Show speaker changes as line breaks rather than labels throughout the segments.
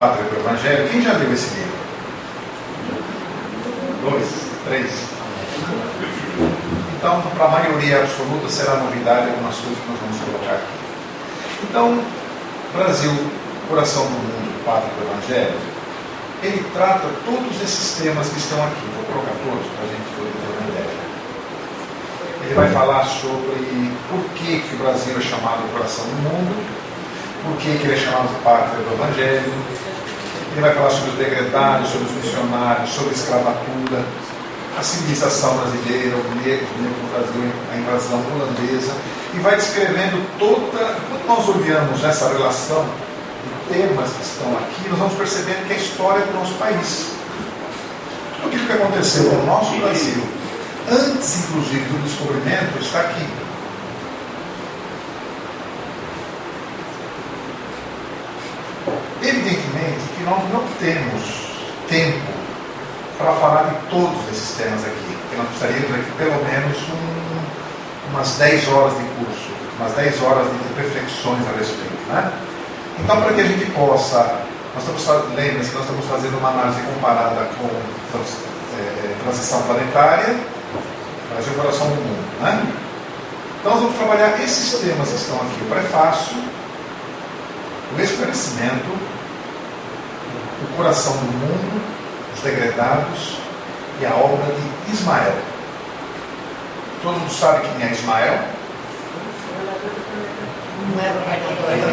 Pátria do Evangelho. Quem já leu esse livro? 2, 3. Então, para a maioria absoluta, será novidade algumas coisas que nós vamos colocar aqui. Então, Brasil, coração do mundo, Pátria do Evangelho, ele trata todos esses temas que estão aqui. Vou colocar todos para a gente ter uma ideia. Ele vai falar sobre por que o Brasil é chamado coração do mundo, por que ele é chamado Pátria do Evangelho. Ele vai falar sobre os degredados, sobre os missionários, sobre a escravatura, a civilização brasileira, o negro no Brasil, a invasão holandesa, e vai descrevendo toda. Quando nós olhamos essa relação de temas que estão aqui, nós vamos percebendo que é a história do nosso país. Tudo aquilo que aconteceu no nosso Brasil, antes inclusive do descobrimento, está aqui. Evidentemente que nós não temos tempo para falar de todos esses temas aqui, porque nós precisaríamos aqui pelo menos umas 10 horas de curso, umas 10 horas de reflexões a respeito, né? Então, para que a gente possa, lembre-se que nós estamos fazendo uma análise comparada com transição planetária, Brasil, coração do mundo, né? Então nós vamos trabalhar esses temas que estão aqui, o prefácio, o esclarecimento, o coração do mundo, os degredados e a obra de Ismael. Todo mundo sabe quem é Ismael?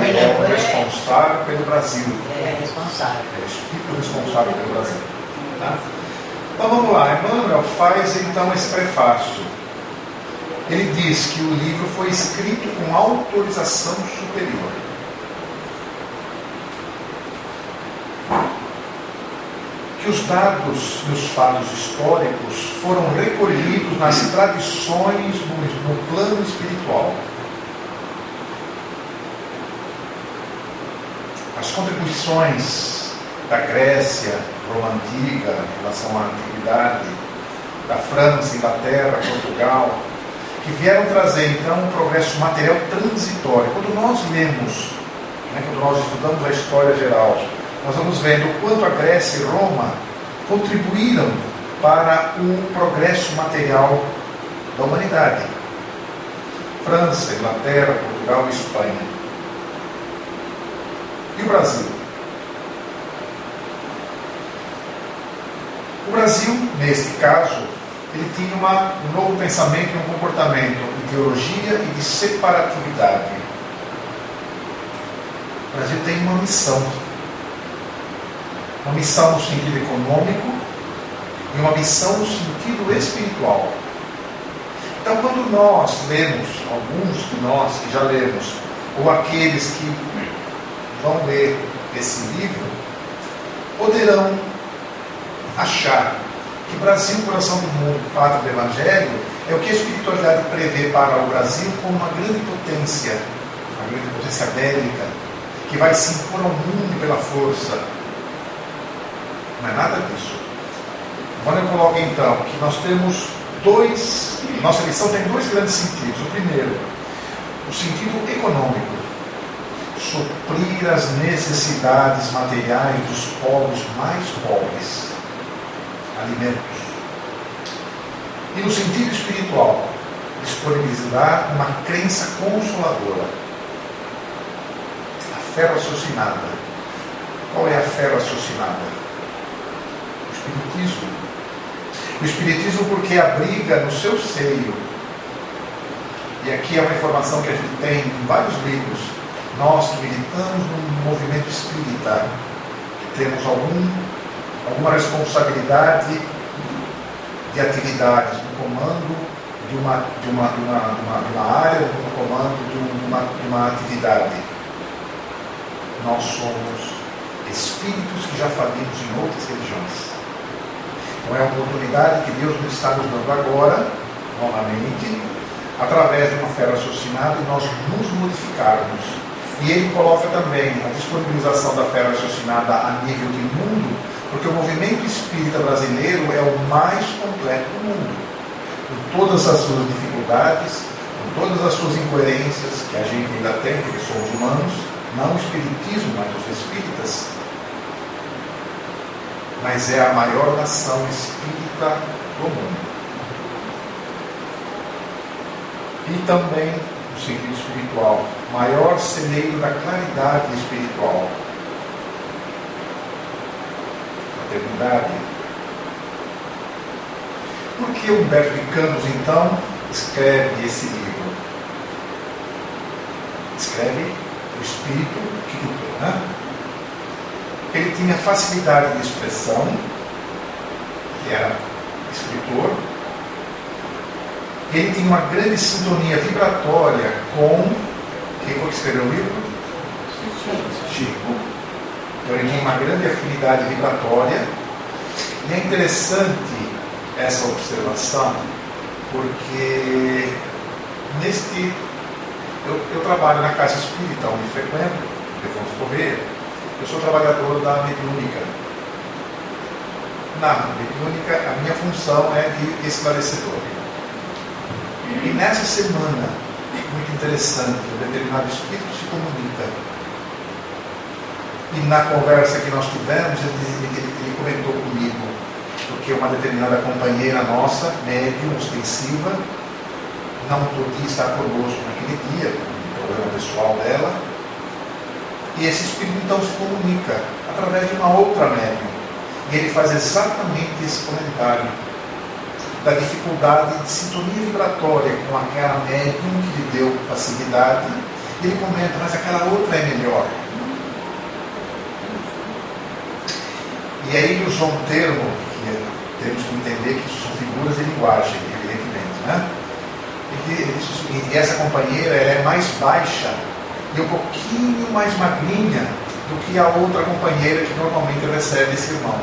Ele é o responsável pelo Brasil. É responsável. É o espírito responsável pelo Brasil. Tá? Então vamos lá, Emmanuel faz então esse prefácio. Ele diz que o livro foi escrito com autorização superior. Que os dados e os fatos históricos foram recolhidos nas tradições no plano espiritual. As contribuições da Grécia, Roma Antiga, em relação à Antiguidade, da França, Inglaterra, Portugal, que vieram trazer então um progresso material transitório. Quando nós lemos, quando nós estudamos a história geral, nós vamos vendo o quanto a Grécia e Roma contribuíram para o progresso material da humanidade. França, Inglaterra, Portugal e Espanha. E o Brasil? O Brasil, neste caso, ele tinha um novo pensamento e um comportamento de ideologia e de separatividade. O Brasil tem uma missão. Uma missão no sentido econômico e uma missão no sentido espiritual. Então, quando nós lemos, alguns de nós que já lemos, ou aqueles que vão ler esse livro, poderão achar que Brasil, coração do mundo, Pátria do Evangelho, é o que a espiritualidade prevê para o Brasil como uma grande potência bélica, que vai se impor ao mundo pela força. Não é nada disso. Quando eu coloco então que nós temos nossa missão tem dois grandes sentidos. O primeiro, o sentido econômico, suprir as necessidades materiais dos povos mais pobres, alimentos. E no sentido espiritual, disponibilizar uma crença consoladora, a fé raciocinada. Qual é a fé raciocinada? Espiritismo. O Espiritismo porque abriga no seu seio, e aqui é uma informação que a gente tem em vários livros, nós que militamos no movimento espírita, que temos alguma responsabilidade de atividades no comando de uma área, no comando de uma atividade. Nós somos espíritos que já falimos em outras religiões. Então é uma oportunidade que Deus nos está nos dando agora, novamente, através de uma fé raciocinada, e nós nos modificarmos. E ele coloca também a disponibilização da fé raciocinada a nível de mundo, porque o movimento espírita brasileiro é o mais completo do mundo. Com todas as suas dificuldades, com todas as suas incoerências, que a gente ainda tem, porque somos humanos, não o espiritismo, mas os espíritas, mas é a maior nação espírita do mundo. E também, no sentido espiritual, maior celeiro da claridade espiritual. Fraternidade. Por que Humberto de Campos, então, escreve esse livro? Escreve o espírito que lutou, né? Ele tinha facilidade de expressão, ele era escritor, ele tinha uma grande sintonia vibratória com quem foi que escreveu o livro? Chico. Então ele tinha uma grande afinidade vibratória. E é interessante essa observação, porque eu trabalho na casa espírita onde frequento, Defonso Correia. Eu sou trabalhador da mediúnica. Na mediúnica, a minha função é de esclarecedor. E nessa semana, muito interessante, um determinado espírito se comunica. E na conversa que nós tivemos, ele comentou comigo, porque uma determinada companheira nossa, médium, ostensiva, não podia estar conosco naquele dia, por problema pessoal dela. E esse espírito então se comunica através de uma outra médium. E ele faz exatamente esse comentário da dificuldade de sintonia vibratória com aquela médium que lhe deu facilidade. E ele comenta, mas aquela outra é melhor. E aí ele usou um termo, que temos que entender que isso são figuras de linguagem, evidentemente, né? Ele disse o seguinte: essa companheira ela é mais baixa e um pouquinho mais magrinha do que a outra companheira que normalmente recebe esse irmão.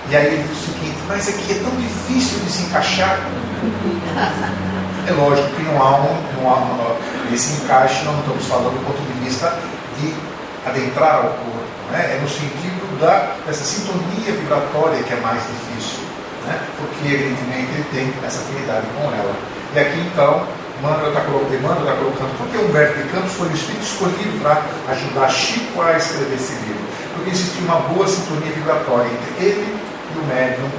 E aí ele diz o seguinte: mas aqui é tão difícil de se encaixar. É lógico que não há esse encaixe, não estamos falando do ponto de vista de adentrar ao corpo, né? É no sentido dessa sintonia vibratória que é mais difícil, né? Porque evidentemente ele tem essa afinidade com ela. E aqui então Emmanuel está colocando, porque Humberto de Campos foi o espírito escolhido para ajudar Chico a escrever esse livro, porque existia uma boa sintonia vibratória entre ele e o médium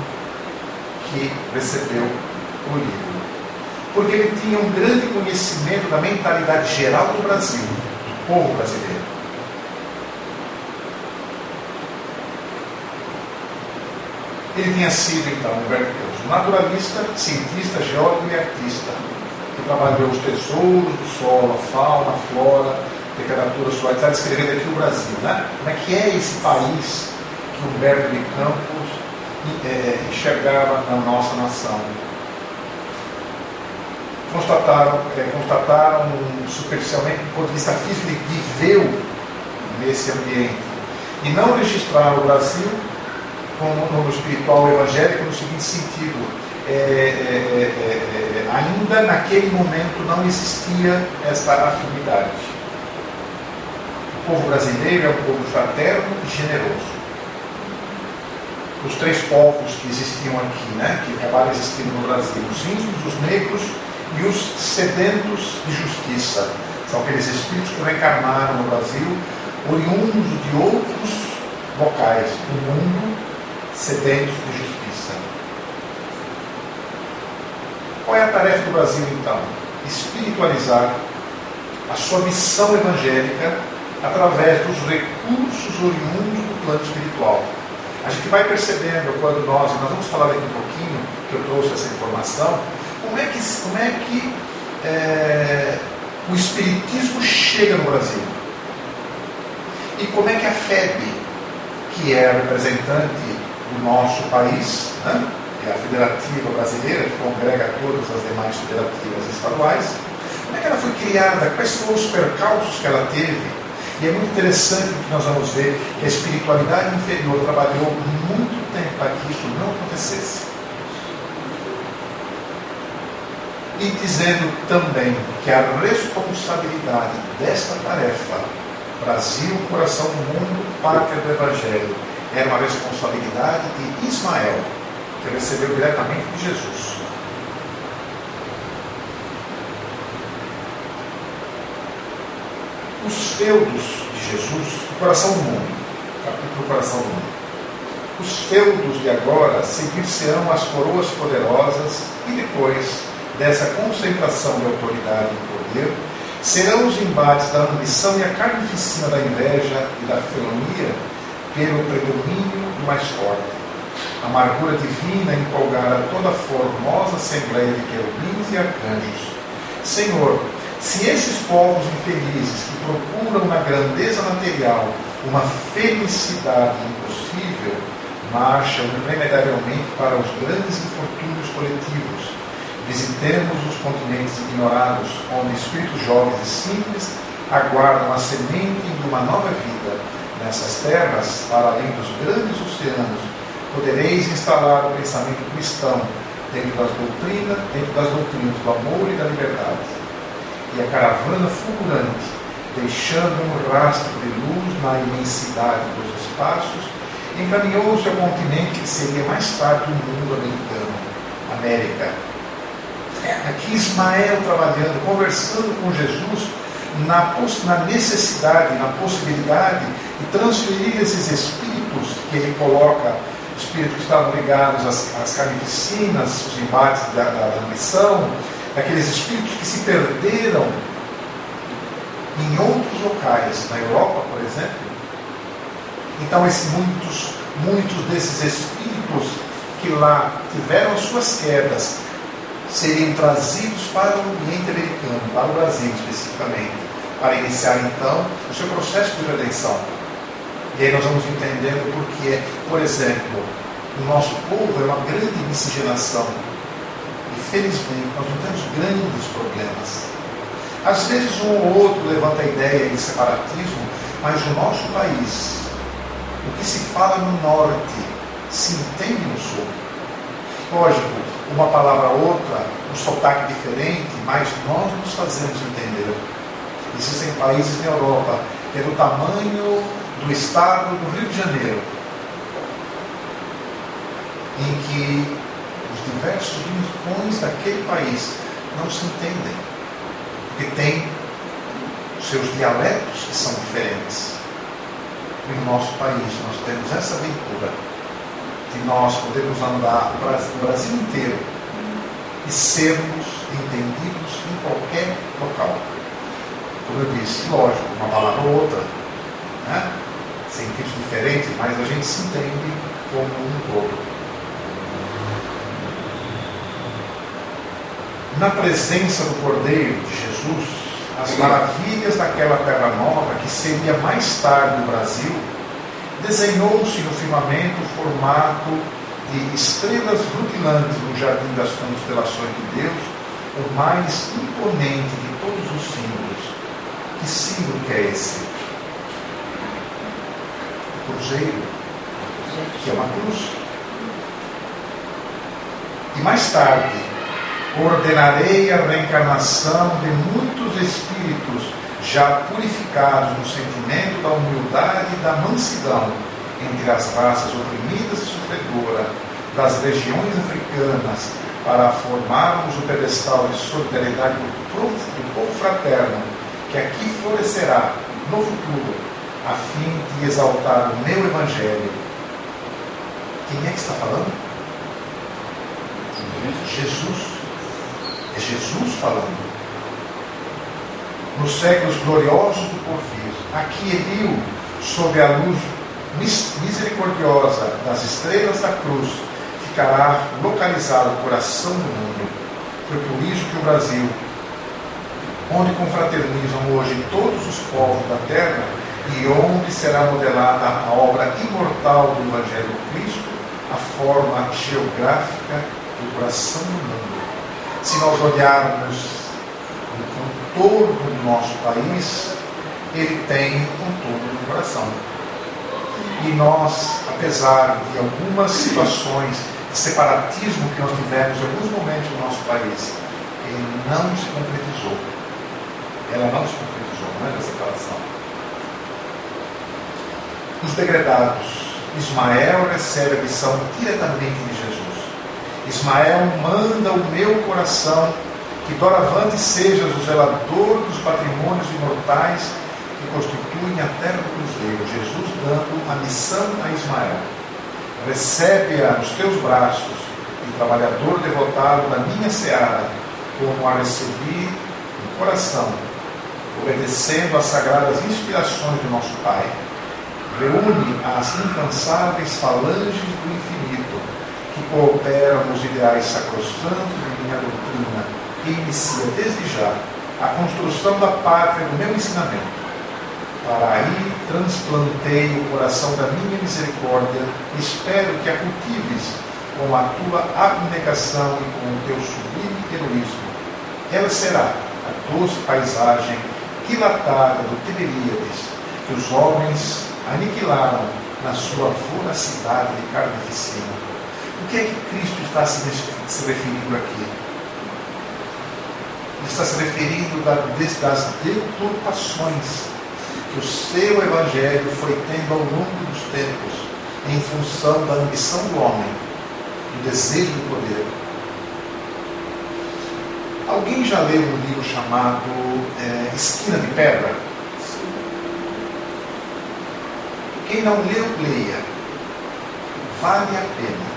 que recebeu o livro, porque ele tinha um grande conhecimento da mentalidade geral do Brasil, do povo brasileiro. Ele tinha sido então Humberto de Campos, naturalista, cientista, geólogo e artista, que trabalhou os tesouros do solo, a fauna, a flora, a temperatura solar. Está descrevendo aqui o Brasil, né? Como é que é esse país que Humberto de Campos enxergava na nossa nação? Constataram superficialmente, do ponto de vista físico, ele viveu nesse ambiente e não registraram o Brasil no espiritual evangélico no seguinte sentido: ainda naquele momento não existia essa afinidade. O povo brasileiro é um povo fraterno e generoso. Os três povos que existiam aqui, né, que acabaram existindo no Brasil: os índios, os negros e os sedentos de justiça. São aqueles espíritos que reencarnaram no Brasil, oriundos de outros locais do mundo, sedentos de justiça. Qual é a tarefa do Brasil, então? Espiritualizar a sua missão evangélica através dos recursos oriundos do plano espiritual. A gente vai percebendo quando nós vamos falar daqui um pouquinho, que eu trouxe essa informação, como é que o Espiritismo chega no Brasil. E como é que a FEB, que é a representante do nosso país, né? É a Federativa Brasileira, que congrega todas as demais federativas estaduais, como é que ela foi criada, quais foram os percalços que ela teve. E é muito interessante que nós vamos ver que a espiritualidade inferior trabalhou muito tempo para que isso não acontecesse. E dizendo também que a responsabilidade desta tarefa, Brasil, coração do mundo, pátria do Evangelho, era uma responsabilidade de Ismael, que recebeu diretamente de Jesus. Os feudos de Jesus, o coração do mundo, capítulo Coração do Mundo. Os feudos de agora seguir-se-ão as coroas poderosas e depois dessa concentração de autoridade e poder, serão os embates da ambição e a carnificina da inveja e da felonia pelo predomínio do mais forte. A amargura divina empolgará toda a formosa assembleia de querubins e arcanjos. Senhor, se esses povos infelizes que procuram na grandeza material uma felicidade impossível, marcham irremediavelmente para os grandes infortúnios coletivos, visitemos os continentes ignorados, onde espíritos jovens e simples aguardam a semente de uma nova vida. Nessas terras, para além dos grandes oceanos, podereis instalar o pensamento cristão dentro das doutrinas do amor e da liberdade. E a caravana fulgurante, deixando um rastro de luz na imensidade dos espaços, encaminhou-se ao continente que seria mais tarde o mundo americano, América. Aqui Ismael trabalhando, conversando com Jesus na necessidade, na possibilidade de transferir esses espíritos que ele coloca, espíritos que estavam ligados às carnificinas, os embates da ambição, daqueles espíritos que se perderam em outros locais, na Europa, por exemplo. Então, muitos desses espíritos que lá tiveram as suas quedas seriam trazidos para o ambiente americano, para o Brasil especificamente, para iniciar então o seu processo de redenção. E aí nós vamos entendendo porque, por exemplo, o nosso povo é uma grande miscigenação. E felizmente nós não temos grandes problemas. Às vezes um ou outro levanta a ideia de separatismo, mas o nosso país, o que se fala no norte, se entende no sul. Lógico, uma palavra ou outra, um sotaque diferente, mas nós nos fazemos entender. Existem países na Europa que é do tamanho do estado do Rio de Janeiro, em que os diversos rincões daquele país não se entendem, porque tem seus dialetos que são diferentes. E no nosso país nós temos essa aventura de nós podermos andar no Brasil inteiro e sermos entendidos em qualquer local. Como eu disse, lógico, uma palavra ou outra, né? Sentidos diferentes, mas a gente se entende como um todo. Na presença do Cordeiro de Jesus, as maravilhas daquela terra nova, que seria mais tarde o Brasil, desenhou-se no firmamento o formato de estrelas rutilantes no jardim das constelações de Deus, o mais imponente de todos os símbolos. Que símbolo que é esse? O cruzeiro, que é uma cruz. E mais tarde, ordenarei a reencarnação de muitos espíritos já purificados no sentimento da humildade e da mansidão entre as raças oprimidas e sofredoras das regiões africanas, para formarmos o pedestal de solidariedade do povo fraterno, que aqui florescerá no futuro, a fim de exaltar o meu Evangelho. Quem é que está falando? Jesus. É Jesus falando. Nos séculos gloriosos do porvir, aqui Eliu, sob a luz misericordiosa das estrelas da cruz, ficará localizado o coração do mundo. Foi por isso que o Brasil, onde confraternizam hoje todos os povos da terra e onde será modelada a obra imortal do Evangelho do Cristo, a forma geográfica do coração do mundo. Se nós olharmos o contorno do nosso país, ele tem o contorno do coração. E nós, apesar de algumas situações de separatismo que nós tivemos em alguns momentos no nosso país, ele não se concretizou. Ela não se concretizou, não é da separação. Os degredados. Ismael recebe a missão diretamente de Jesus. Ismael manda o meu coração, que doravante sejas o zelador dos patrimônios imortais que constituem a terra do cruzeiro. Jesus dando a missão a Ismael. recebe-a nos teus braços, e trabalhador devotado na minha seara, como a recebi no coração, obedecendo às sagradas inspirações do nosso Pai, reúne as incansáveis falanges do infinito, que cooperam nos ideais sacrossantos de minha doutrina, e inicia desde já a construção da pátria do meu ensinamento. Para aí transplantei o coração da minha misericórdia, e espero que a cultives com a tua abnegação e com o teu sublime heroísmo. Ela será a doce paisagem dilatada do Tiberíades, que os homens aniquilaram na sua voracidade de carnificina. O que é que Cristo está se referindo aqui? Ele está se referindo das deturpações que o seu Evangelho foi tendo ao longo dos tempos, em função da ambição do homem, do desejo do poder. Alguém já leu um livro chamado Esquina de Pedra? Quem não leu, leia. Vale a pena.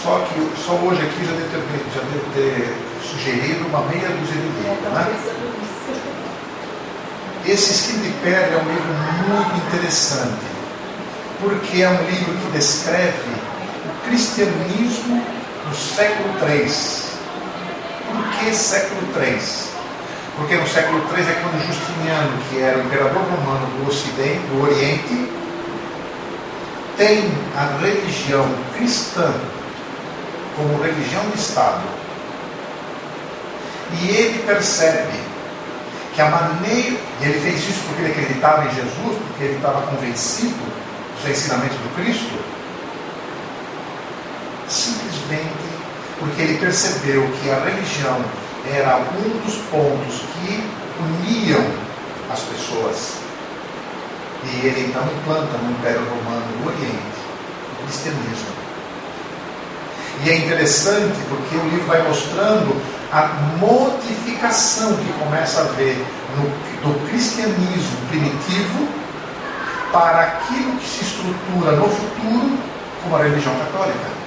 Só hoje aqui já devo ter sugerido uma meia dúzia de livros, né? Esse Esquina de Pedra é um livro muito interessante, porque é um livro que descreve o cristianismo no século III. Por que século III? Porque no século III é quando Justiniano, que era o imperador romano do Ocidente, do Oriente, tem a religião cristã como religião de Estado. E ele percebe que a maneira, e ele fez isso porque ele acreditava em Jesus, porque ele estava convencido dos ensinamentos do Cristo, simplesmente porque ele percebeu que a religião era um dos pontos que uniam as pessoas. E ele então implanta no Império Romano do Oriente o cristianismo. E é interessante porque o livro vai mostrando a modificação que começa a haver do cristianismo primitivo para aquilo que se estrutura no futuro como a religião católica.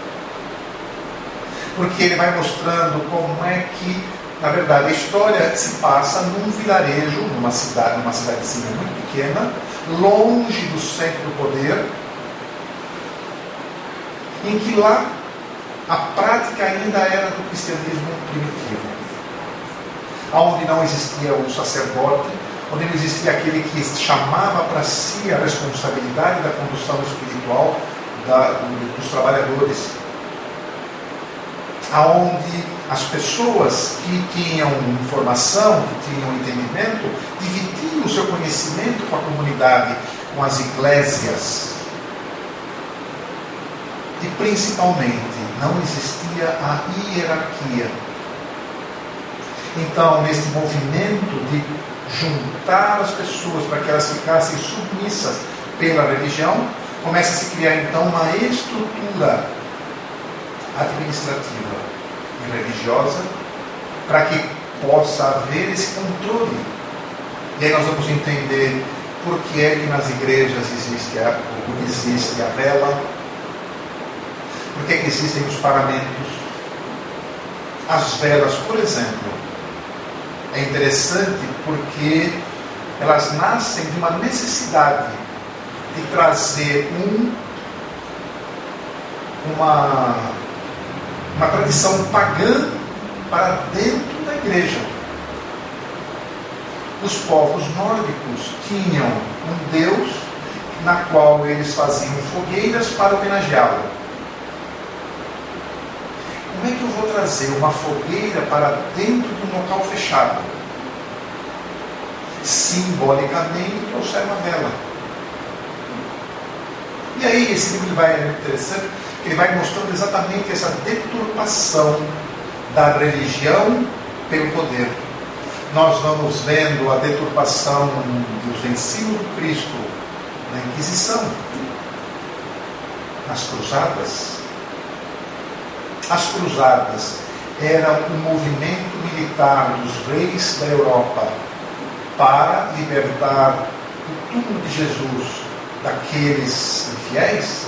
Porque ele vai mostrando como é que, na verdade, a história se passa num vilarejo, numa cidadezinha muito pequena, longe do centro do poder, em que lá a prática ainda era do cristianismo primitivo, onde não existia o sacerdote, onde não existia aquele que chamava para si a responsabilidade da condução espiritual dos trabalhadores, aonde as pessoas que tinham informação, que tinham entendimento, dividiam o seu conhecimento com a comunidade, com as igrejas. E principalmente não existia a hierarquia. Então, nesse movimento de juntar as pessoas para que elas ficassem submissas pela religião, começa a se criar então uma estrutura administrativa e religiosa para que possa haver esse controle. E aí nós vamos entender por que é que nas igrejas existe a vela, por que é que existem os paramentos. As velas, por exemplo, é interessante porque elas nascem de uma necessidade de trazer uma tradição pagã para dentro da igreja. Os povos nórdicos tinham um deus na qual eles faziam fogueiras para homenageá-lo. Como é que eu vou trazer uma fogueira para dentro de um local fechado? Simbolicamente trouxer uma vela. E aí esse livro é interessante, ele vai mostrando exatamente essa deturpação da religião pelo poder. Nós vamos vendo a deturpação dos ensinos do Cristo na Inquisição, nas Cruzadas. As Cruzadas eram um movimento militar dos reis da Europa para libertar o túmulo de Jesus daqueles infiéis?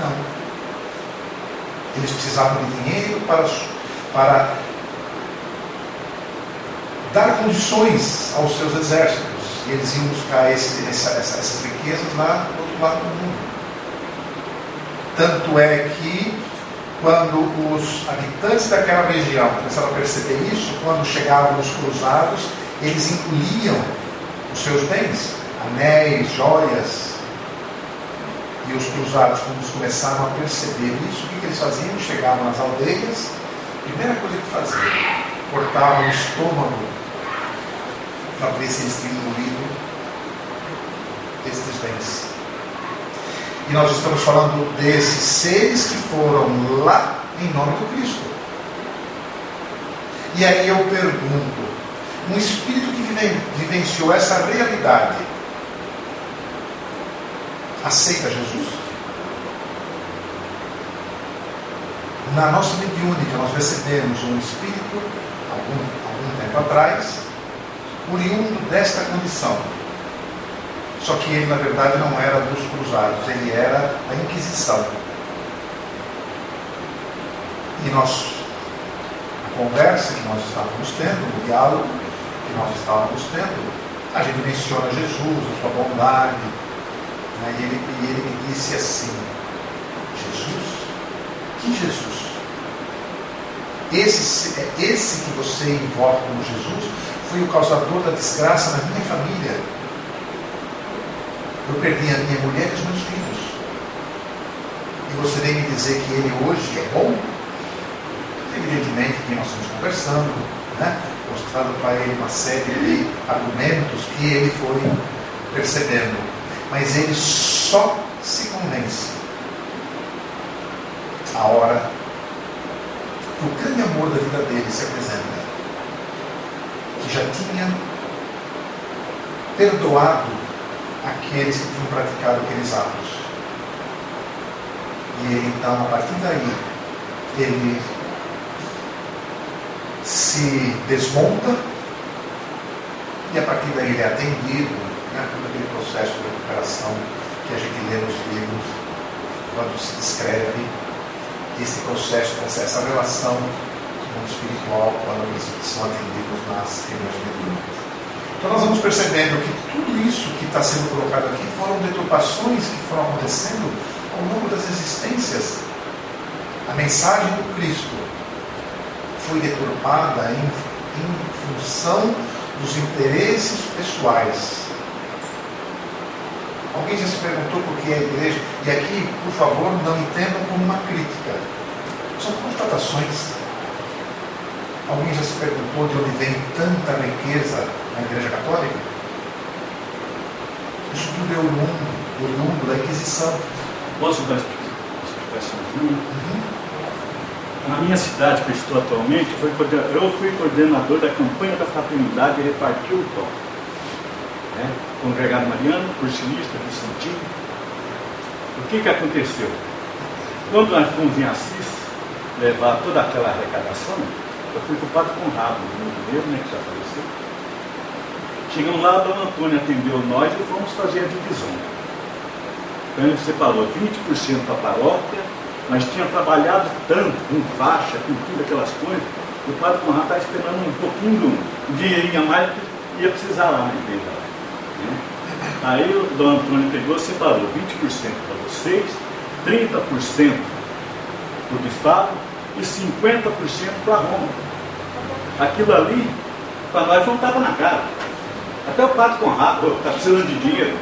Não. Eles precisavam de dinheiro para dar condições aos seus exércitos. E eles iam buscar essas riquezas lá do outro lado do mundo. Tanto é que, quando os habitantes daquela região começaram a perceber isso, quando chegavam os cruzados, eles incluíam os seus bens, anéis, joias. E os cruzados, quando começaram a perceber isso, o que eles faziam? Chegavam nas aldeias, a primeira coisa que faziam, cortavam o estômago para ver se eles tinham engolido estes bens. E nós estamos falando desses seres que foram lá em nome do Cristo. E aí eu pergunto, um espírito que vivenciou essa realidade, aceita Jesus? Na nossa mediúnica nós recebemos um espírito, algum tempo atrás, oriundo desta condição. Só que ele, na verdade, não era dos cruzados, ele era da Inquisição. E a conversa que nós estávamos tendo, o diálogo que nós estávamos tendo, a gente menciona Jesus, a sua bondade, né? E ele me disse assim: Jesus? Que Jesus? Esse que você invoca como Jesus foi o causador da desgraça na minha família. Eu perdi a minha mulher e os meus filhos. E você vem me dizer que ele hoje é bom? Evidentemente que nós estamos conversando, né? Mostrando para ele uma série de argumentos que ele foi percebendo. Mas ele só se convence a hora que o grande amor da vida dele se apresenta, que já tinha perdoado aqueles que tinham praticado aqueles atos. E ele, então, a partir daí, ele se desmonta e a partir daí ele é atendido, né, por aquele processo de recuperação que a gente lê nos livros, quando se descreve esse processo, essa relação com o espiritual, quando eles são atendidos nas reuniões mediúnicas. Então nós vamos percebendo que tudo isso que está sendo colocado aqui foram deturpações que foram acontecendo ao longo das existências. A mensagem do Cristo foi deturpada em função dos interesses pessoais. Alguém já se perguntou por que a igreja... E aqui, por favor, não entendam como uma crítica. São constatações. Alguém já se perguntou de onde vem tanta riqueza na Igreja Católica? Isso tudo é oriundo da Inquisição.
Posso dar explicação? Na minha cidade, que eu estou atualmente, eu fui coordenador da campanha da fraternidade e repartiu o pão. Congregado mariano, cursilista, vicentino. O que aconteceu? Quando nós fomos em Assis levar toda aquela arrecadação, eu fui com o Padre Conrado, mesmo, que já faleceu. Chegamos lá, a Dona Antônia atendeu nós e fomos fazer a divisão. Então ele separou 20% para a paróquia, mas tinha trabalhado tanto, com faixa, com tudo aquelas coisas, que o Padre Conrado estava esperando um pouquinho de dinheirinho a mais, que ia precisar lá na igreja. Aí o Dona Antônia pegou e separou 20% para vocês, 30% para o Estado e 50% para Roma. Aquilo ali, para nós não estava na cara. Até o Padre Conrado está precisando de dinheiro.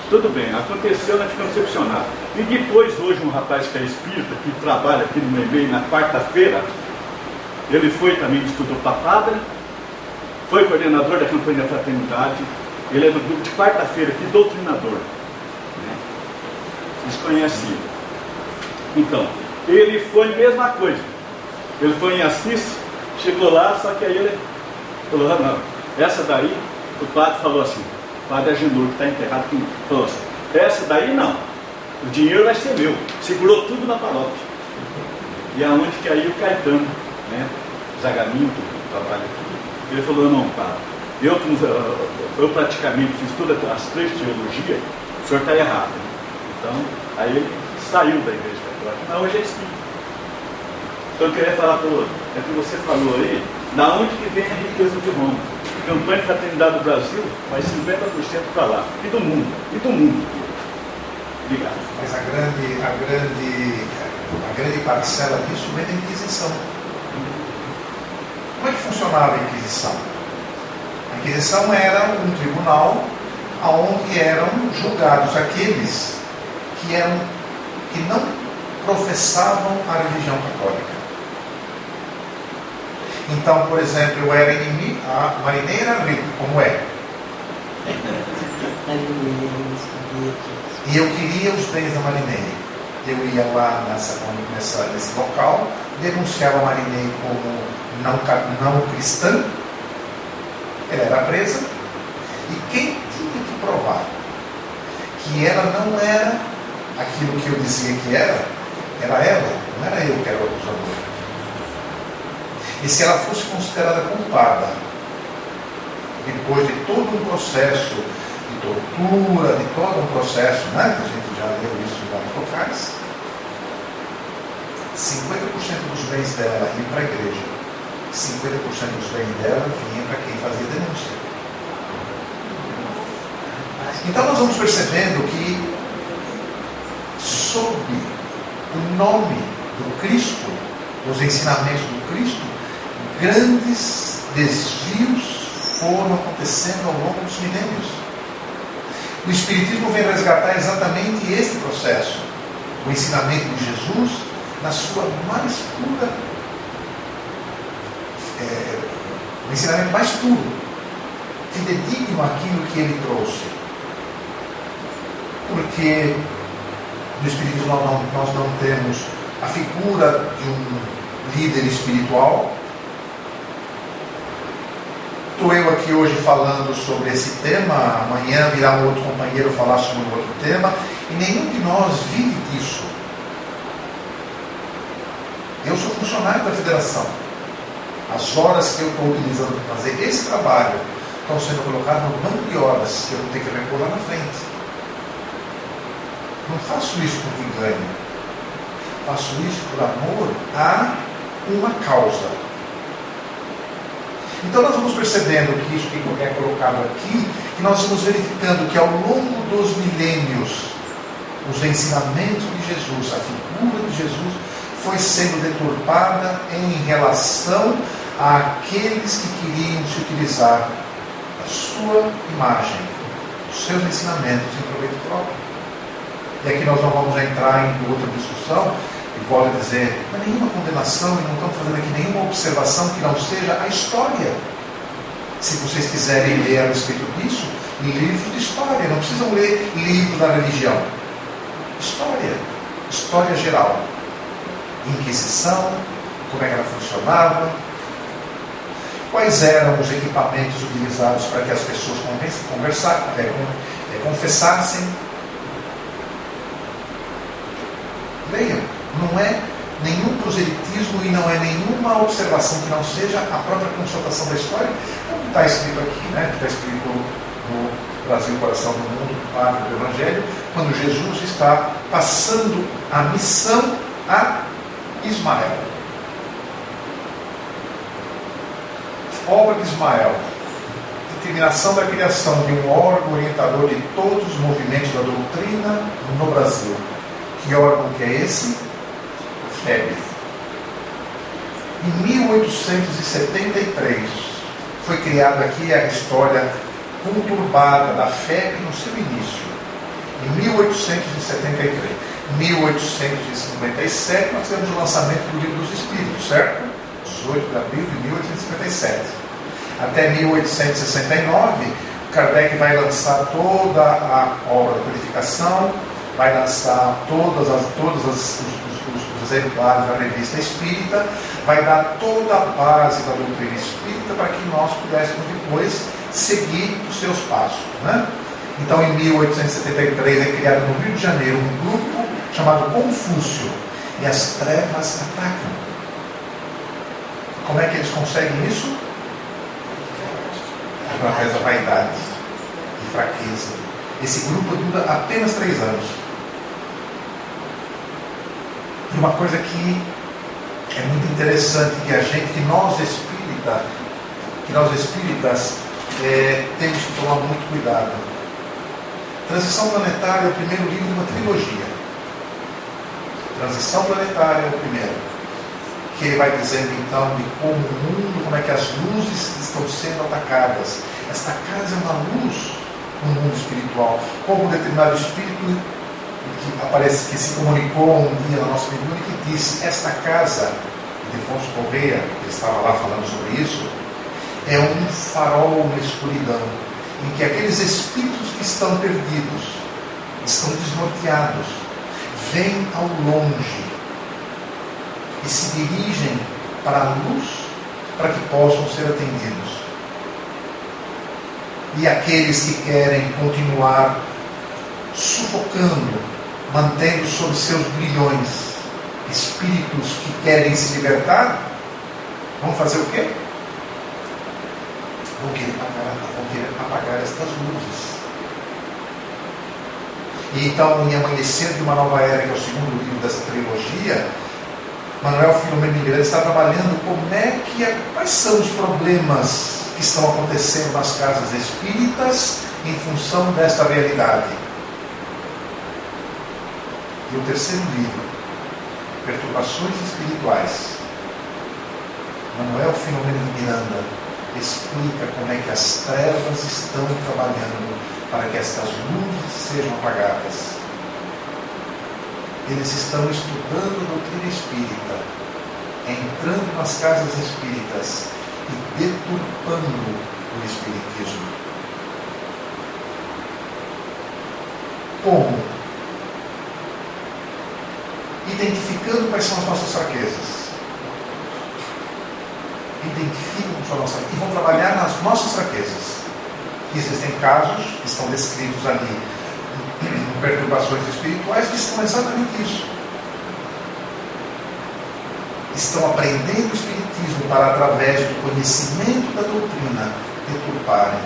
Tudo bem, aconteceu, nós ficamos decepcionados. E depois, hoje, um rapaz que é espírita, que trabalha aqui no meu meio, na quarta-feira, ele foi também, estudou para padre, foi coordenador da campanha da fraternidade, ele é do grupo de quarta-feira aqui, doutrinador. Vocês conhecem ele. Então, ele foi a mesma coisa. Ele foi em Assis, chegou lá, só que aí ele falou: não, essa daí, o padre falou assim, o padre Agenor, que está enterrado aqui, falou assim: essa daí não, o dinheiro vai ser meu. Segurou tudo na paróquia. E aonde que aí o Caetano, Zagaminho, que trabalha aqui, Ele falou, não, padre, eu praticamente fiz todas as 3 teologias, o senhor está errado. Então, aí ele saiu da igreja católica, mas hoje é espírita. Então eu queria falar para o outro, é que você falou aí, da onde que vem a riqueza de Roma? Campanha de Fraternidade do Brasil vai 50% para lá, e do mundo. Obrigado.
Mas a grande parcela disso vem da Inquisição. Como é que funcionava a Inquisição? A Inquisição era um tribunal onde eram julgados aqueles que não professavam a religião católica. Então, por exemplo, eu era inimigo, a Marineia era rica, como é? E eu queria os bens da Marineia. Eu ia lá nesse local, denunciava a Marineia como não cristã, ela era presa, e quem tinha que provar que ela não era aquilo que eu dizia que era ela, não era eu que era o acusador. E se ela fosse considerada culpada, depois de todo um processo de tortura, de todo um processo, né, que a gente já leu isso em vários locais, 50% dos bens dela iam para a igreja, 50% dos bens dela vinha para quem fazia denúncia. Então nós vamos percebendo que, sob o nome do Cristo, dos ensinamentos do Cristo, grandes desvios foram acontecendo ao longo dos milênios. O Espiritismo vem resgatar exatamente este processo, o ensinamento de Jesus na sua mais pura, o ensinamento mais puro, fidedigno àquilo que ele trouxe. Porque no Espiritismo nós não temos a figura de um líder espiritual. Estou eu aqui hoje falando sobre esse tema, amanhã virá um outro companheiro falar sobre um outro tema, e nenhum de nós vive disso. Eu sou funcionário da federação. As horas que eu estou utilizando para fazer esse trabalho estão sendo colocadas no banco de horas que eu vou ter que repor lá na frente. Não faço isso por ganho. Faço isso por amor a uma causa. Então nós vamos percebendo que isso que é colocado aqui, que nós vamos verificando que ao longo dos milênios, os ensinamentos de Jesus, a figura de Jesus, foi sendo deturpada em relação àqueles que queriam se utilizar da sua imagem, dos seus ensinamentos em proveito próprio. E aqui nós não vamos entrar em outra discussão, e volto a dizer, não é nenhuma condenação, e não estamos fazendo aqui nenhuma observação que não seja a história. Se vocês quiserem ler a respeito disso, livros de história, não precisam ler livros da religião. História geral. Inquisição, como é que ela funcionava, quais eram os equipamentos utilizados para que as pessoas confessassem. Leiam, não é nenhum proselitismo e não é nenhuma observação que não seja a própria constatação da história, como está escrito aqui, né? Está escrito no Brasil, Coração do Mundo, Padre do Evangelho, quando Jesus está passando a missão a Ismael. Obra de Ismael. Determinação da criação de um órgão orientador de todos os movimentos da doutrina no Brasil. Que órgão que é esse? FEB. Em 1873 foi criada aqui a história conturbada da FEB no seu início. Em 1873. 1857 nós tivemos o lançamento do Livro dos Espíritos, certo? 18 de abril de 1857. Até 1869, Kardec vai lançar toda a obra da codificação, vai lançar todos os exemplares da revista espírita, vai dar toda a base da doutrina espírita para que nós pudéssemos depois seguir os seus passos, né? Então, em 1873 é criado no Rio de Janeiro um grupo chamado Confúcio, e as trevas atacam. Como é que eles conseguem isso? através da vaidade e fraqueza. Esse grupo dura apenas 3 anos. E uma coisa que é muito interessante, que nós espíritas, temos que tomar muito cuidado. Transição Planetária é o primeiro livro de uma trilogia. Transição Planetária é o primeiro, que vai dizendo então de como o mundo, como é que as luzes estão sendo atacadas. Esta casa é uma luz no mundo espiritual. Como um determinado espírito que aparece, que se comunicou um dia na nossa figura e que disse: esta casa, de Afonso Correia, que estava lá falando sobre isso, é um farol na escuridão, em que aqueles espíritos que estão perdidos, estão desnorteados, vêm ao longe e se dirigem para a luz para que possam ser atendidos. E aqueles que querem continuar sufocando, mantendo sob seus grilhões, espíritos que querem se libertar, vão fazer o quê? Vão querer apagar estas luzes. E então, em Amanhecer de uma Nova Era, que é o segundo livro dessa trilogia, Manuel Filomeno de Miranda está trabalhando quais são os problemas que estão acontecendo nas casas espíritas em função desta realidade. E o terceiro livro, Perturbações Espirituais, Manuel Filomeno de Miranda explica como é que as trevas estão trabalhando para que estas luzes sejam apagadas. Eles estão estudando a doutrina espírita, entrando nas casas espíritas e deturpando o espiritismo. Como? Identificando quais são as nossas fraquezas. Identificam quais são as nossas fraquezas e vão trabalhar nas nossas fraquezas. Existem casos que estão descritos ali em Perturbações Espirituais que são exatamente isso. Estão aprendendo o espiritismo para, através do conhecimento da doutrina, deturparem.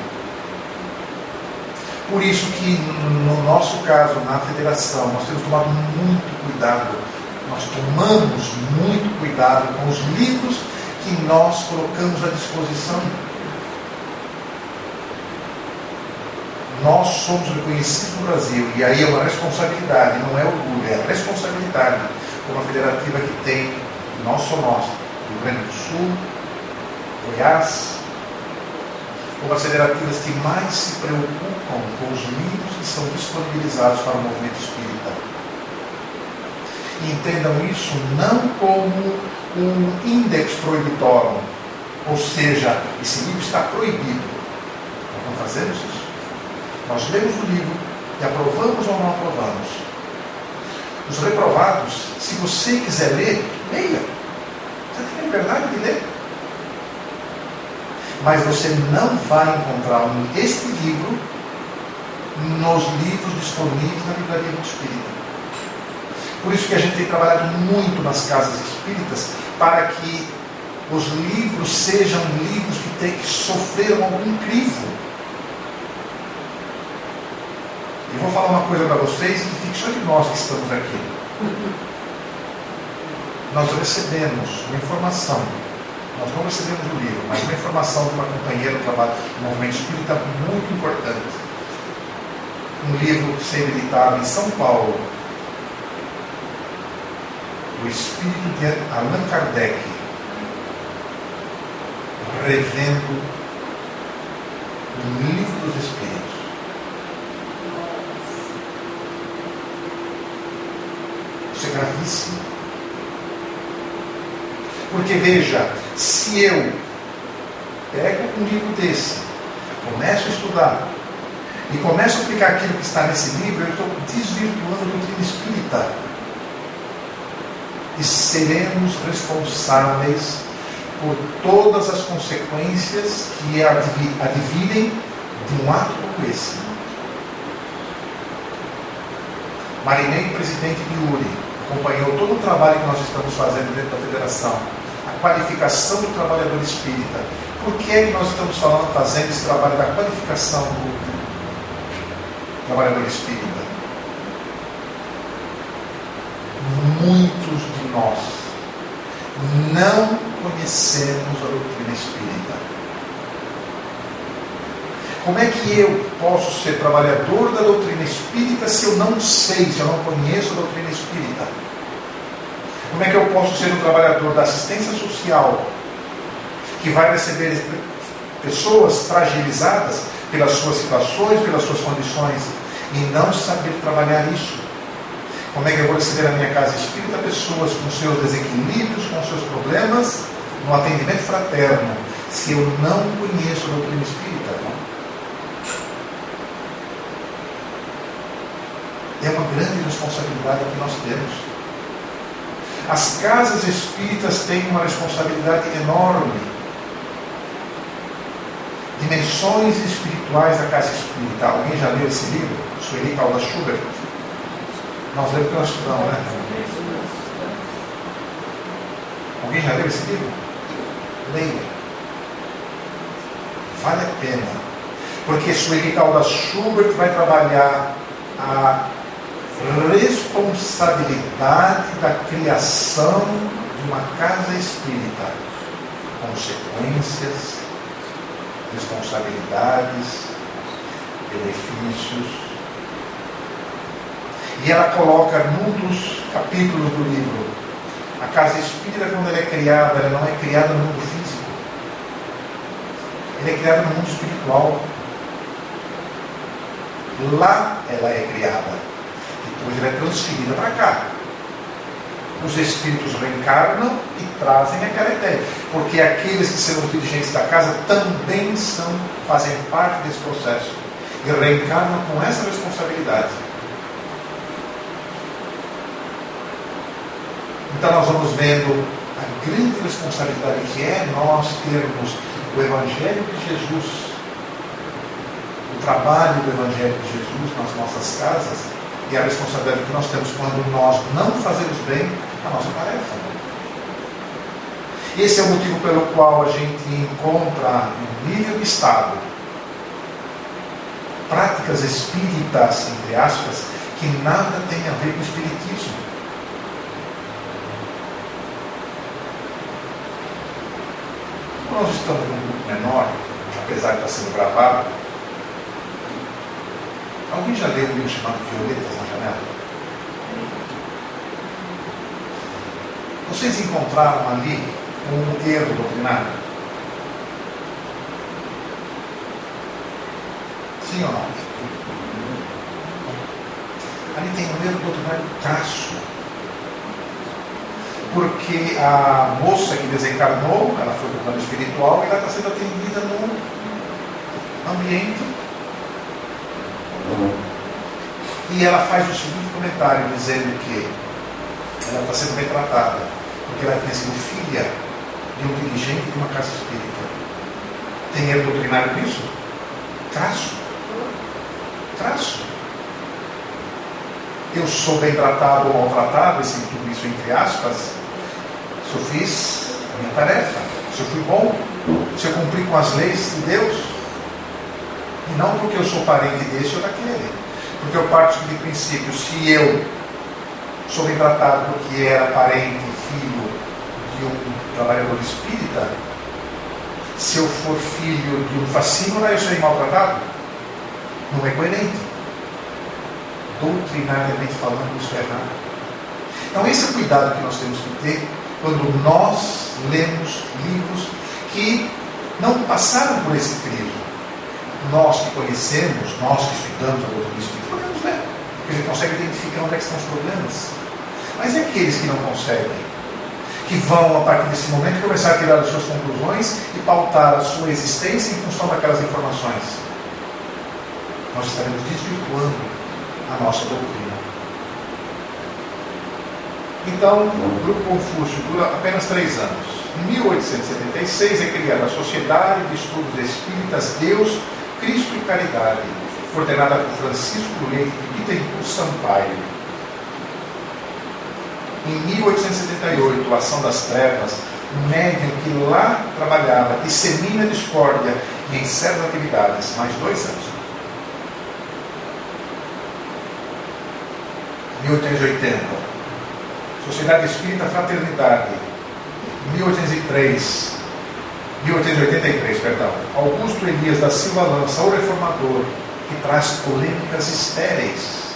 Por isso que, no nosso caso, na federação, nós temos tomado muito cuidado. Nós tomamos muito cuidado com os livros que nós colocamos à disposição. Nós somos reconhecidos no Brasil, e aí é uma responsabilidade, não é orgulho, é a responsabilidade como a federativa que tem, não só nós, Rio Grande do Sul, Goiás, como as federativas que mais se preocupam com os livros que são disponibilizados para o movimento espírita. E entendam isso não como um index prohibitorum, ou seja, esse livro está proibido. Nós não fazemos isso. Nós lemos o livro e aprovamos ou não aprovamos. Os reprovados, se você quiser ler, leia. Você tem a liberdade de ler. Mas você não vai encontrar este livro nos livros disponíveis na Livraria do Espírita. Por isso que a gente tem trabalhado muito nas casas espíritas para que os livros sejam livros que sofreram algum crivo. Eu vou falar uma coisa para vocês que fique só de nós que estamos aqui. Nós recebemos uma informação. Nós não recebemos o livro, mas uma informação de uma companheira do trabalho do movimento espírita muito importante. Um livro sendo editado em São Paulo, O Espírito de Allan Kardec, revendo o Livro dos Espíritos. Isso é gravíssimo. Porque veja, se eu pego um livro desse, começo a estudar e começo a aplicar aquilo que está nesse livro, eu estou desvirtuando a doutrina espírita. E seremos responsáveis por todas as consequências que advirem de um ato como esse. Marinei, presidente de URI, acompanhou todo o trabalho que nós estamos fazendo dentro da federação, a qualificação do trabalhador espírita, Por que é que nós estamos fazendo esse trabalho da qualificação do trabalhador espírita? Muitos de nós não conhecemos a doutrina espírita. Como é que eu posso ser trabalhador da doutrina espírita se eu não sei, se eu não conheço a doutrina espírita? Como é que eu posso ser um trabalhador da assistência social que vai receber pessoas fragilizadas pelas suas situações, pelas suas condições, e não saber trabalhar isso? Como é que eu vou receber na minha casa espírita pessoas com seus desequilíbrios, com seus problemas, no atendimento fraterno, se eu não conheço a doutrina espírita? É uma grande responsabilidade que nós temos. As casas espíritas têm uma responsabilidade enorme. Dimensões espirituais da casa espírita. Alguém já leu esse livro? Sueli Caldas Schubert? Nós lemos que nós estudamos, né? Alguém já leu esse livro? Leia. Vale a pena. Porque Sueli Caldas Schubert vai trabalhar a responsabilidade da criação de uma casa espírita. Consequências, responsabilidades, benefícios. E ela coloca num dos capítulos do livro: a casa espírita, quando ela é criada, ela não é criada no mundo físico, ela é criada no mundo espiritual. Lá ela é criada, depois ela é transferida para cá. Os espíritos reencarnam e trazem aquela ideia, porque aqueles que serão os dirigentes da casa também fazem parte desse processo e reencarnam com essa responsabilidade. Então nós vamos vendo a grande responsabilidade que é nós termos o Evangelho de Jesus, o trabalho do Evangelho de Jesus nas nossas casas, e a responsabilidade que nós temos quando nós não fazemos bem a nossa tarefa. Esse é o motivo pelo qual a gente encontra, em nível de Estado, práticas espíritas, entre aspas, que nada tem a ver com o espiritismo. Nós estamos num grupo menor, apesar de estar sendo gravado. Alguém já leu um livro chamado Violetas na Janela? Vocês encontraram ali um erro doutrinário? Sim ou não? Ali tem um erro doutrinário crasso. Porque a moça que desencarnou, ela foi para o plano espiritual e ela está sendo atendida no ambiente. E ela faz o seguinte comentário, dizendo que ela está sendo bem tratada, porque ela tinha sido filha de um dirigente de uma casa espírita. Tem erro doutrinário nisso? Crasso. Eu sou bem tratado ou maltratado, tudo isso entre aspas, se eu fiz a minha tarefa, se eu fui bom, se eu cumpri com as leis de Deus, e não porque eu sou parente desse ou daquele, porque eu parto de princípio, se eu sou bem tratado porque era parente, filho de um trabalhador espírita, se eu for filho de um fascínio, eu serei maltratado? Não é coerente. Doutrinariamente falando, isso é errado. Então esse é o cuidado que nós temos que ter quando nós lemos livros que não passaram por esse crivo. Nós que conhecemos, nós que estudamos a doutrina espírita, podemos ler, porque a gente consegue identificar onde é que estão os problemas. Mas e aqueles que não conseguem? Que vão, a partir desse momento, começar a tirar as suas conclusões e pautar a sua existência em função daquelas informações. Nós estaremos desvirtuando a nossa doutrina. Então, o Grupo Confúcio dura apenas 3 anos. Em 1876 é criada a Sociedade de Estudos Espíritas Deus, Cristo e Caridade, coordenada por Francisco Leite de Bittencourt Sampaio. Em 1878, a Ação das Trevas um médium que lá trabalhava, dissemina discórdia e em certas atividades, mais 2 anos. 1880, Sociedade Espírita Fraternidade, 1883, Augusto Elias da Silva lança O Reformador, que traz polêmicas estéreis,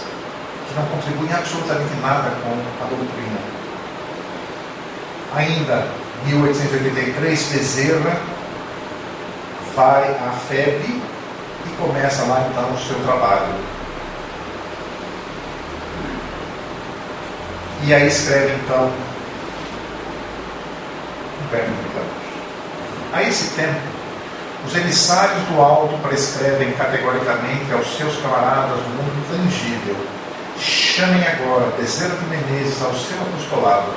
que não contribuem absolutamente nada com a doutrina. Ainda, 1883, Bezerra vai à FEB e começa lá então o seu trabalho. E aí escreve então Inverno de Campos. A esse tempo, os emissários do alto prescrevem categoricamente aos seus camaradas do mundo intangível: chamem agora Bezerra de Menezes ao seu apostolado.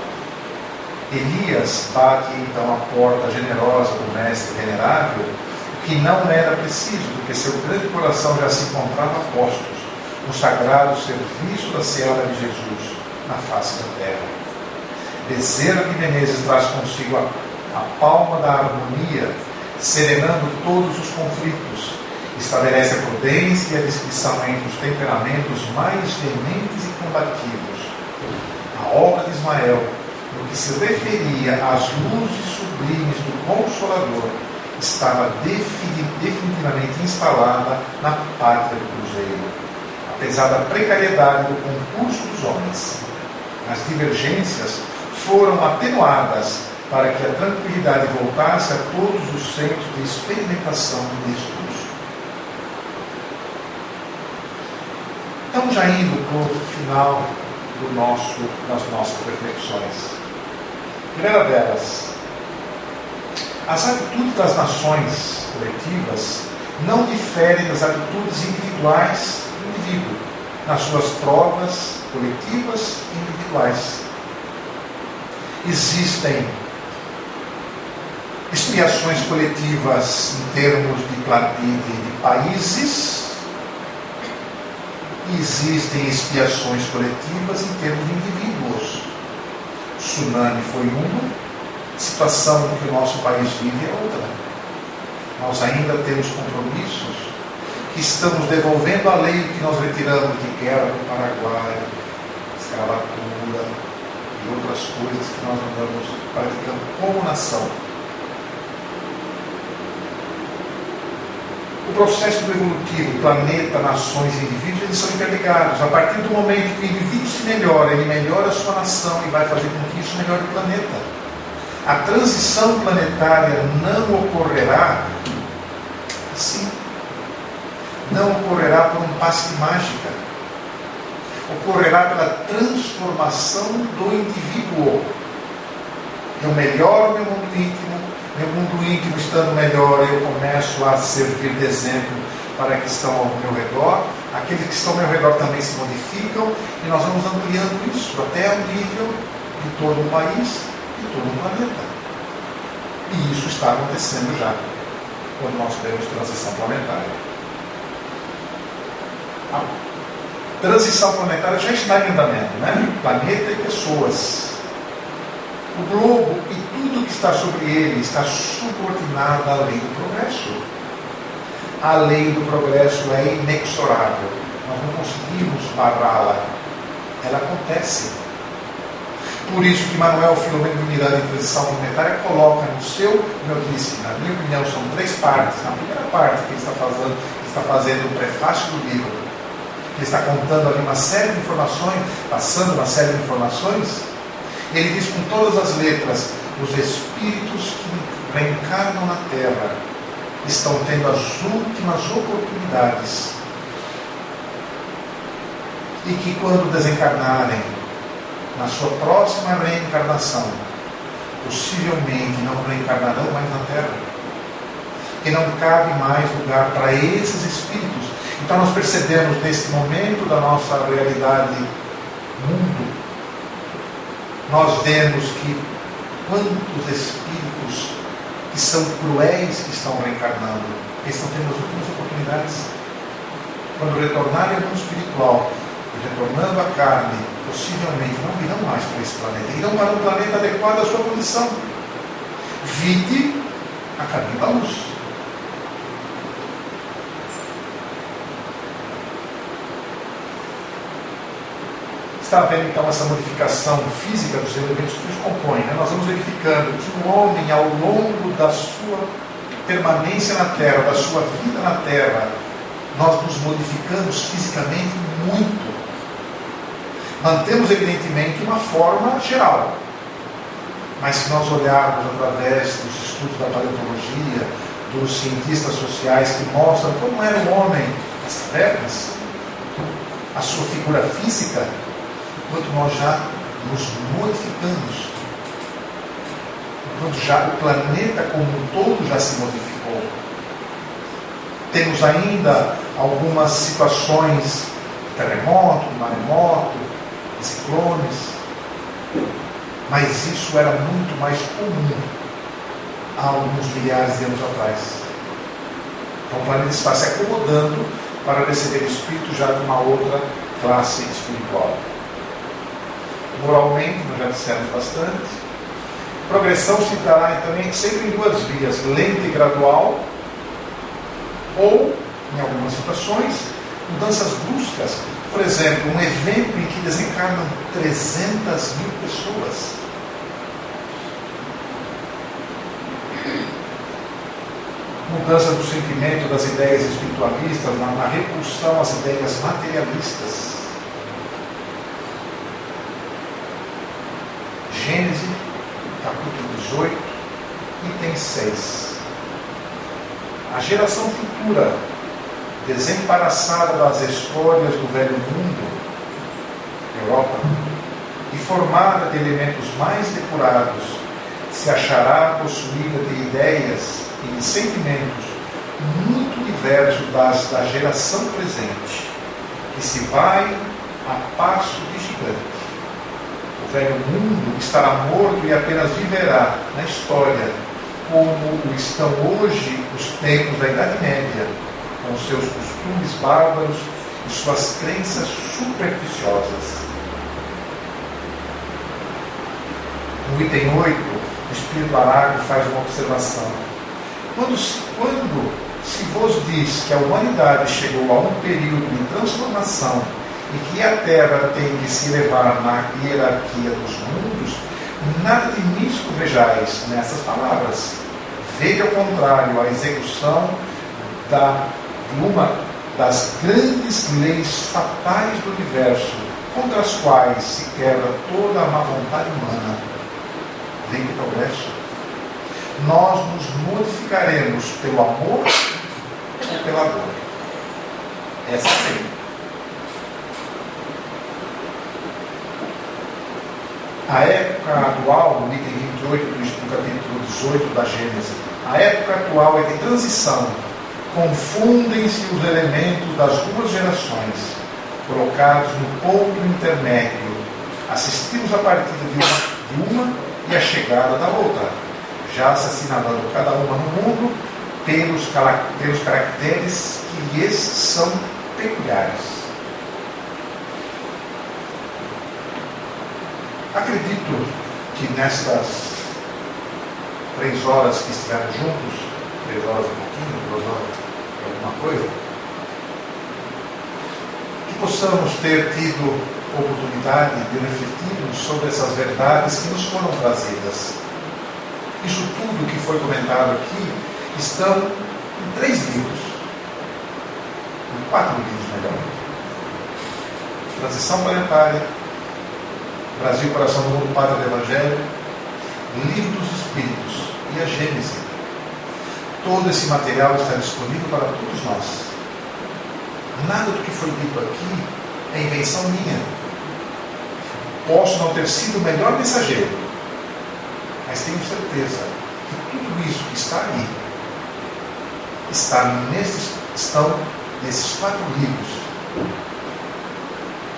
Elias bate então a porta generosa do mestre venerável, o que não era preciso, porque seu grande coração já se encontrava a postos no sagrado serviço da seara de Jesus na face da terra. Bezerra de Menezes traz consigo a palma da harmonia, serenando todos os conflitos, estabelece a prudência e a discrição entre os temperamentos mais veementes e combativos. A obra de Ismael, no que se referia às luzes sublimes do Consolador, estava definitivamente instalada na pátria do Cruzeiro, apesar da precariedade do concurso dos homens. As divergências foram atenuadas para que a tranquilidade voltasse a todos os centros de experimentação e de estudos. Estamos já indo para o final das nossas reflexões. Primeira delas, as atitudes das nações coletivas não diferem das atitudes individuais do indivíduo, nas suas provas coletivas e individuais. Existem expiações coletivas em termos de países, e existem expiações coletivas em termos de indivíduos. O tsunami foi uma, a situação que o nosso país vive é outra. Nós ainda temos compromissos que estamos devolvendo a lei que nós retiramos de guerra do Paraguai, escravatura e outras coisas que nós andamos praticando como nação. O processo evolutivo, planeta, nações e indivíduos, eles são interligados. A partir do momento que o indivíduo se melhora, ele melhora a sua nação e vai fazer com que isso melhore o planeta. A transição planetária não ocorrerá assim. Não ocorrerá por um passe de mágica. Ocorrerá pela transformação do indivíduo. Eu melhoro meu mundo íntimo. Meu mundo íntimo estando melhor, eu começo a servir de exemplo para que estão ao meu redor. Aqueles que estão ao meu redor também se modificam e nós vamos ampliando isso até o nível de todo um país e todo um planeta. E isso está acontecendo já, quando nós temos transição planetária. A transição planetária já está em andamento, né? Planeta e pessoas. O globo e tudo que está sobre ele está subordinado à lei do progresso. A lei do progresso é inexorável. Nós não conseguimos barrá-la. Ela acontece. Por isso que Manuel Filomeno de Miranda em Transição Planetária coloca no seu, como eu disse, na minha opinião, são 3 partes. Na primeira parte que ele está fazendo o prefácio do livro, ele está contando ali uma série de informações, passando uma série de informações. Ele diz com todas as letras: os espíritos que reencarnam na Terra estão tendo as últimas oportunidades e que quando desencarnarem na sua próxima reencarnação, possivelmente não reencarnarão mais na Terra, que não cabe mais lugar para esses espíritos. Então nós percebemos neste momento da nossa realidade mundo, nós vemos que quantos espíritos que são cruéis que estão reencarnando, que estão tendo as últimas oportunidades. Quando retornarem ao mundo espiritual, retornando à carne, possivelmente não virão mais para esse planeta, irão para um planeta adequado à sua condição. vide a caminho da luz. Está vendo então essa modificação física dos elementos que os compõem, né? Nós vamos verificando que o homem, ao longo da sua permanência na Terra, da sua vida na Terra, nós nos modificamos fisicamente muito. Mantemos evidentemente uma forma geral, mas se nós olharmos através dos estudos da paleontologia, dos cientistas sociais que mostram como era o homem nas cavernas, a sua figura física, quanto nós já nos modificamos, quanto já o planeta como um todo já se modificou. Temos ainda algumas situações de terremoto, de maremoto, de ciclones, mas isso era muito mais comum há alguns milhares de anos atrás. Então o planeta está se acomodando para receber o espírito já de uma outra classe espiritual. Moralmente, nós já dissemos bastante. Progressão se dará também sempre em duas vias, lenta e gradual, ou, em algumas situações, mudanças bruscas. Por exemplo, um evento em que desencarnam 300.000 pessoas. Mudança do sentimento das ideias espiritualistas na repulsão às ideias materialistas. Gênesis, capítulo 18, item 6. A geração futura, desembaraçada das escolhas do velho mundo, Europa, e formada de elementos mais depurados, se achará possuída de ideias e de sentimentos muito diversos das da geração presente, que se vai a passo de gigante. O velho mundo estará morto e apenas viverá na história como o estão hoje os tempos da Idade Média, com seus costumes bárbaros e suas crenças supersticiosas. No item 8, o Espírito Arago faz uma observação. Quando se vos diz que a humanidade chegou a um período de transformação e que a Terra tem de se elevar na hierarquia dos mundos, nada de místico vejais nessas palavras. Vede, ao contrário, a execução de uma das grandes leis fatais do universo, contra as quais se quebra toda a má vontade humana. Lei do progresso. Nós nos modificaremos pelo amor ou pela dor. Essa é a lei. A época atual, no item 28 do capítulo 18 da Gênesis, a época atual é de transição. Confundem-se os elementos das duas gerações, colocados no ponto intermédio. Assistimos a partida de uma e a chegada da outra, já se assinalando cada uma no mundo pelos caracteres que lhes são peculiares. Acredito que nestas 3 horas que estivemos juntos, 3 horas e pouquinho, 2 horas e alguma coisa, que possamos ter tido oportunidade de refletirmos sobre essas verdades que nos foram trazidas. Isso tudo que foi comentado aqui estão em 3 livros, em 4 livros melhor. Transição Planetária, Brasil, Coração do Mundo, Pátria do Evangelho, Livro dos Espíritos e a Gênese. Todo esse material está disponível para todos nós. Nada do que foi dito aqui é invenção minha. Posso não ter sido o melhor mensageiro, mas tenho certeza que tudo isso que está ali estão nesses 4 livros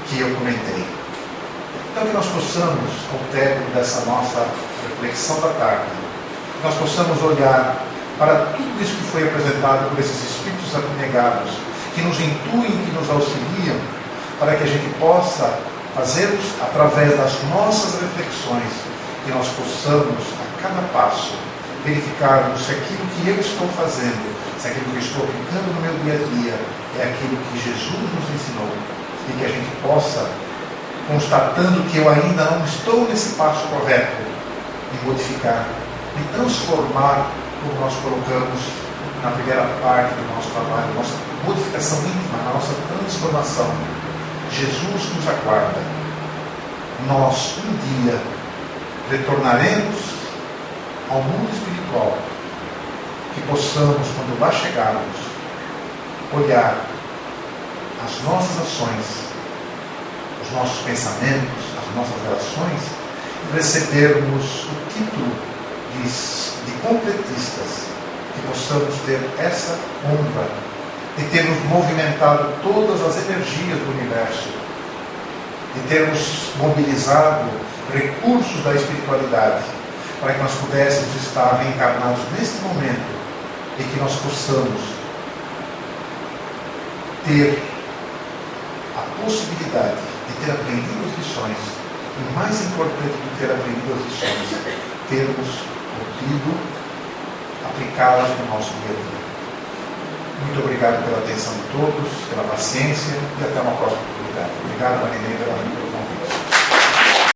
que eu comentei. Então que nós possamos, ao término dessa nossa reflexão da tarde, nós possamos olhar para tudo isso que foi apresentado por esses espíritos abnegados, que nos intuem, que nos auxiliam, para que a gente possa fazermos, através das nossas reflexões, que nós possamos, a cada passo, verificarmos se aquilo que eu estou fazendo, se aquilo que eu estou aplicando no meu dia a dia é aquilo que Jesus nos ensinou, e que a gente possa, constatando que eu ainda não estou nesse passo correto, me modificar, me transformar, como nós colocamos na primeira parte do nosso trabalho, nossa modificação íntima, a nossa transformação. Jesus nos aguarda. Nós, um dia, retornaremos ao mundo espiritual, que possamos, quando lá chegarmos, olhar as nossas ações, os nossos pensamentos, as nossas relações, e recebermos o título de completistas, que possamos ter essa honra de termos movimentado todas as energias do universo, de termos mobilizado recursos da espiritualidade, para que nós pudéssemos estar reencarnados neste momento e que nós possamos ter a possibilidade de ter aprendido as lições, e mais importante do que ter aprendido as lições, termos podido aplicá-las no nosso dia a dia. Muito obrigado pela atenção de todos, pela paciência, e até uma próxima oportunidade. Obrigado, Marinei, pela